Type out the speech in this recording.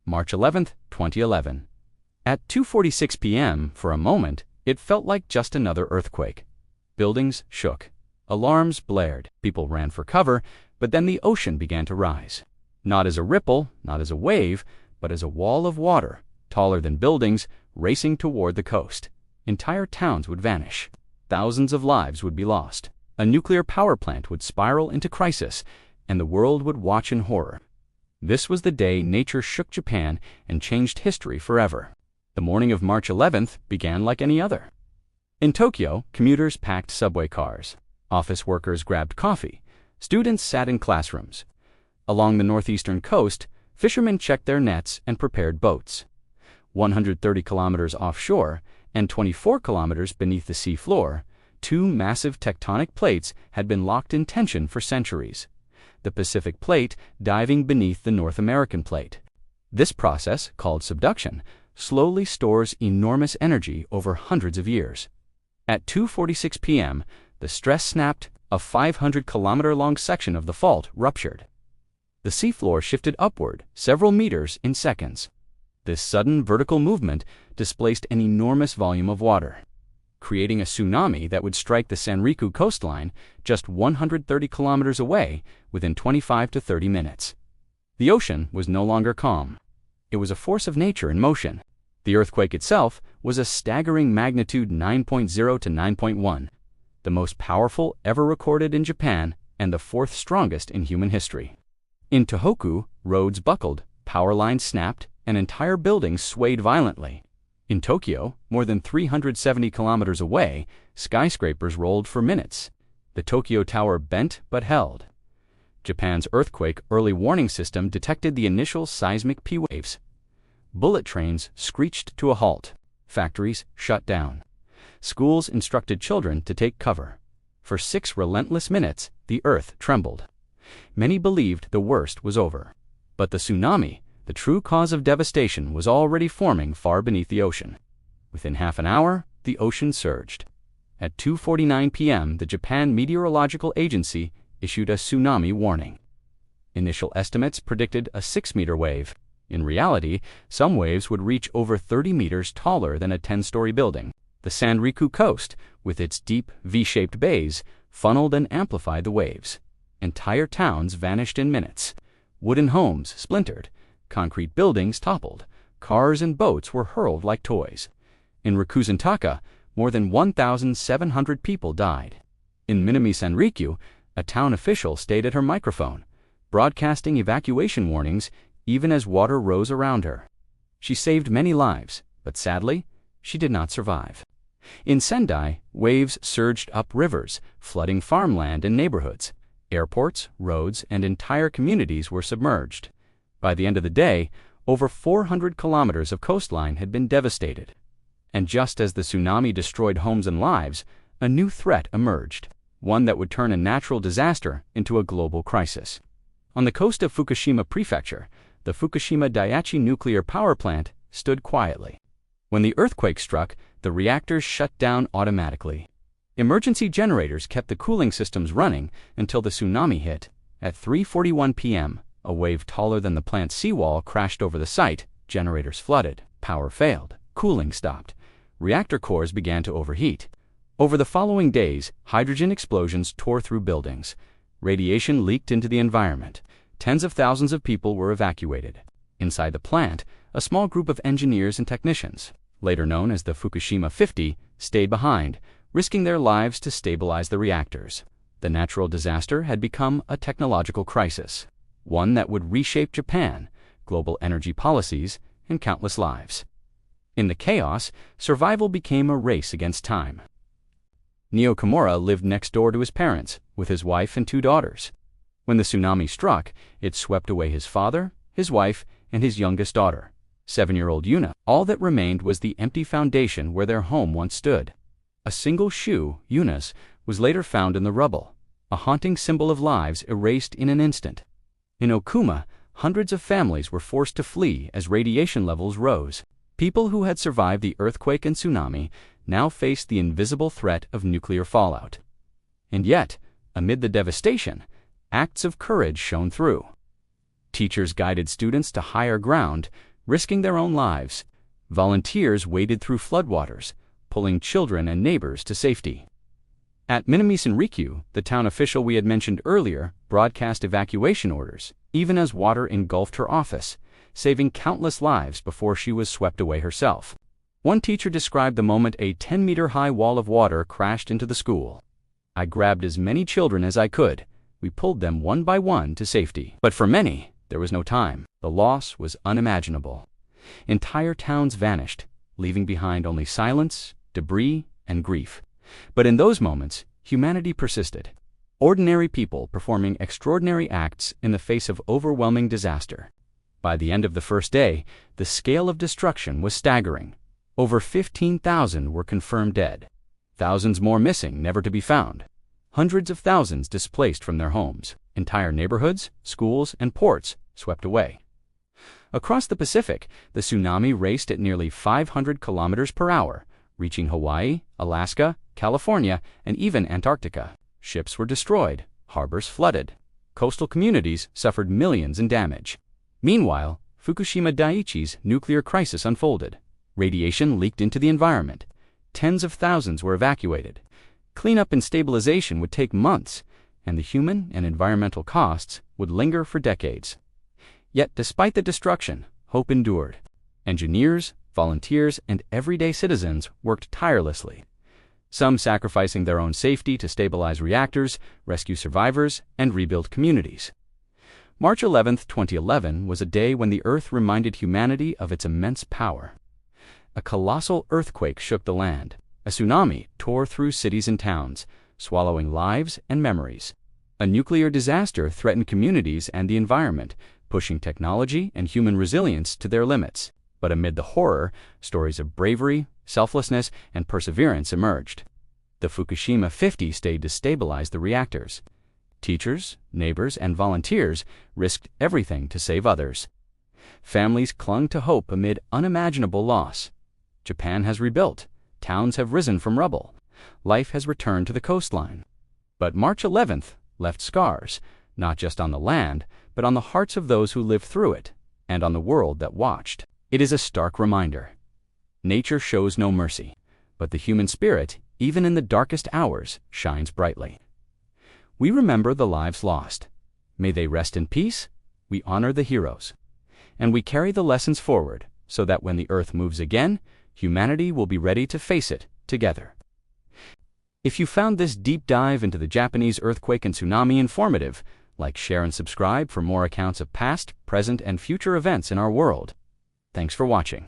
March 11, 2011. At 2:46 p.m., for a moment, it felt like just another earthquake. Buildings shook. Alarms blared. People ran for cover, but then the ocean began to rise. Not as a ripple, not as a wave, but as a wall of water, taller than buildings, racing toward the coast. Entire towns would vanish. Thousands of lives would be lost. A nuclear power plant would spiral into crisis, and the world would watch in horror. This was the day nature shook Japan and changed history forever. The morning of March 11th began like any other. In Tokyo, commuters packed subway cars. Office workers grabbed coffee. Students sat in classrooms. Along the northeastern coast, fishermen checked their nets and prepared boats. 130 kilometers offshore and 24 kilometers beneath the sea floor, two massive tectonic plates had been locked in tension for centuries. The Pacific Plate diving beneath the North American Plate. This process, called subduction, slowly stores enormous energy over hundreds of years. At 2:46 p.m., the stress snapped, a 500-kilometer-long section of the fault ruptured. The seafloor shifted upward several meters in seconds. This sudden vertical movement displaced an enormous volume of water, creating a tsunami that would strike the Sanriku coastline just 130 kilometers away within 25 to 30 minutes. The ocean was no longer calm. It was a force of nature in motion. The earthquake itself was a staggering magnitude 9.0 to 9.1, the most powerful ever recorded in Japan and the fourth strongest in human history. In Tohoku, roads buckled, power lines snapped, and entire buildings swayed violently. In Tokyo, more than 370 kilometers away, skyscrapers rolled for minutes. The Tokyo Tower bent but held. Japan's earthquake early warning system detected the initial seismic P waves. Bullet trains screeched to a halt. Factories shut down. Schools instructed children to take cover. For 6 relentless minutes, the earth trembled. Many believed the worst was over. But the tsunami, the true cause of devastation, was already forming far beneath the ocean. Within half an hour, the ocean surged. At 2:49 p.m., the Japan Meteorological Agency issued a tsunami warning. Initial estimates predicted a 6-meter wave. In reality, some waves would reach over 30 meters taller than a 10-story building. The Sanriku coast, with its deep V-shaped bays, funneled and amplified the waves. Entire towns vanished in minutes. Wooden homes splintered. Concrete buildings toppled. Cars and boats were hurled like toys. In Rikuzentakata, more than 1,700 people died. In Minamisanriku, a town official stayed at her microphone, broadcasting evacuation warnings even as water rose around her. She saved many lives, but sadly, she did not survive. In Sendai, waves surged up rivers, flooding farmland and neighborhoods. Airports, roads, and entire communities were submerged. By the end of the day, over 400 kilometers of coastline had been devastated. And just as the tsunami destroyed homes and lives, a new threat emerged, one that would turn a natural disaster into a global crisis. On the coast of Fukushima Prefecture, the Fukushima Daiichi nuclear power plant stood quietly. When the earthquake struck, the reactors shut down automatically. Emergency generators kept the cooling systems running until the tsunami hit. At 3:41 p.m., a wave taller than the plant's seawall crashed over the site. Generators flooded. Power failed. Cooling stopped. Reactor cores began to overheat. Over the following days, hydrogen explosions tore through buildings. Radiation leaked into the environment. Tens of thousands of people were evacuated. Inside the plant, a small group of engineers and technicians, later known as the Fukushima 50, stayed behind, risking their lives to stabilize the reactors. The natural disaster had become a technological crisis, one that would reshape Japan, global energy policies, and countless lives. In the chaos, survival became a race against time. Neo Kimura lived next door to his parents, with his wife and 2 daughters. When the tsunami struck, it swept away his father, his wife, and his youngest daughter, 7-year-old Yuna. All that remained was the empty foundation where their home once stood. A single shoe, Yuna's, was later found in the rubble, a haunting symbol of lives erased in an instant. In Okuma, hundreds of families were forced to flee as radiation levels rose. People who had survived the earthquake and tsunami now faced the invisible threat of nuclear fallout. And yet, amid the devastation, acts of courage shone through. Teachers guided students to higher ground, risking their own lives. Volunteers waded through floodwaters, pulling children and neighbors to safety. At Minamisanriku, the town official we had mentioned earlier broadcast evacuation orders, even as water engulfed her office, saving countless lives before she was swept away herself. One teacher described the moment a 10-meter-high wall of water crashed into the school. "I grabbed as many children as I could. We pulled them one by one to safety." But for many, there was no time. The loss was unimaginable. Entire towns vanished, leaving behind only silence, debris, and grief. But in those moments, humanity persisted. Ordinary people performing extraordinary acts in the face of overwhelming disaster. By the end of the first day, the scale of destruction was staggering. Over 15,000 were confirmed dead. Thousands more missing, never to be found. Hundreds of thousands displaced from their homes. Entire neighborhoods, schools, and ports swept away. Across the Pacific, the tsunami raced at nearly 500 kilometers per hour, reaching Hawaii, Alaska, California, and even Antarctica. Ships were destroyed, harbors flooded. Coastal communities suffered millions in damage. Meanwhile, Fukushima Daiichi's nuclear crisis unfolded. Radiation leaked into the environment. Tens of thousands were evacuated. Cleanup and stabilization would take months, and the human and environmental costs would linger for decades. Yet, despite the destruction, hope endured. Engineers, volunteers, and everyday citizens worked tirelessly, some sacrificing their own safety to stabilize reactors, rescue survivors, and rebuild communities. March 11, 2011 was a day when the Earth reminded humanity of its immense power. A colossal earthquake shook the land. A tsunami tore through cities and towns, swallowing lives and memories. A nuclear disaster threatened communities and the environment, pushing technology and human resilience to their limits. But amid the horror, stories of bravery, selflessness, and perseverance emerged. The Fukushima 50 stayed to stabilize the reactors. Teachers, neighbors, and volunteers risked everything to save others. Families clung to hope amid unimaginable loss. Japan has rebuilt. Towns have risen from rubble. Life has returned to the coastline. But March 11th left scars, not just on the land, but on the hearts of those who lived through it, and on the world that watched. It is a stark reminder. Nature shows no mercy, but the human spirit, even in the darkest hours, shines brightly. We remember the lives lost. May they rest in peace. We honor the heroes. And we carry the lessons forward, so that when the Earth moves again, humanity will be ready to face it together. If you found this deep dive into the Japanese earthquake and tsunami informative, like, share, and subscribe for more accounts of past, present, and future events in our world. Thanks for watching.